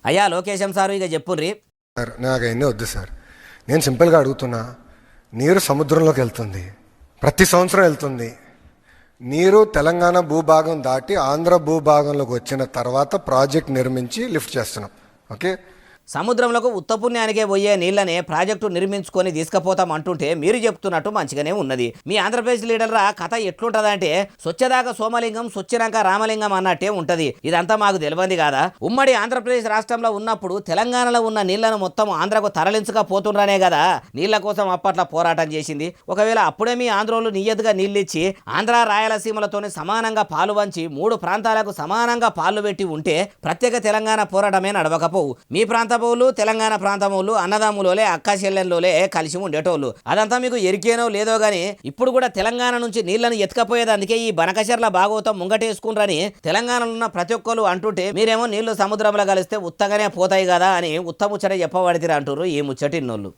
అయ్యా లోకేశం సారు ఇక చెప్పుర్రి. సార్ నాకు అవన్నీ వద్దు సార్. నేను సింపుల్గా అడుగుతున్నా. నీరు సముద్రంలోకి వెళ్తుంది, ప్రతి సంవత్సరం వెళ్తుంది. నీరు తెలంగాణ భూభాగం దాటి ఆంధ్ర భూభాగంలోకి వచ్చిన తర్వాత ప్రాజెక్ట్ నిర్మించి లిఫ్ట్ చేస్తున్నాం. ఓకే, సముద్రంలోకి ఉత్తపుణ్యానికే పోయే నీళ్ళనే ప్రాజెక్టు నిర్మించుకొని తీసుకుపోతాం అంటుంటే మీరు చెప్తున్నట్టు మంచిగానే ఉన్నది. మీ ఆంధ్రప్రదేశ్ లీడర్ల కథ ఎట్లుంటదంటే స్వచ్ఛదాకా సోమలింగం స్వచ్ఛనాక రామలింగం అన్నట్టే ఉంటది. ఇదంతా మాకు తెలియంది కాదా? ఉమ్మడి ఆంధ్రప్రదేశ్ రాష్ట్రంలో ఉన్నప్పుడు తెలంగాణలో ఉన్న నీళ్లను మొత్తం ఆంధ్రకు తరలించకపోతుండ్రనే కదా నీళ్ల కోసం అప్పట్లో పోరాటం చేసింది. ఒకవేళ అప్పుడే మీ ఆంధ్రోలు నియతగా నీళ్ళిచ్చి ఆంధ్ర రాయలసీమలతోని సమానంగా పాలు వంచి 3 ప్రాంతాలకు సమానంగా పాలు పెట్టి ఉంటే ప్రత్యేక తెలంగాణ పోరాటమే నడవకపోవు. మీ ప్రాంత తెలంగాణ ప్రాంతములు అన్నదమ్ములోలే అక్క చెల్లెల్లోలే కలిసి ఉండేటోళ్ళు. అదంతా మీకు ఎరికేనో లేదో గానీ ఇప్పుడు కూడా తెలంగాణ నుంచి నీళ్లను ఎత్తుకపోయేది అందుకే ఈ బనకచర్ల భాగవతం ముంగటేసుకుంటారని తెలంగాణలో ఉన్న ప్రతి ఒక్కరు అంటుంటే మీరేమో నీళ్లు సముద్రంలో కలిస్తే ఉత్తగానే పోతాయి కదా అని ఉత్తముచ్చట చెప్పబడితే అంటారు ఈ ముచ్చటిన్నోళ్ళు.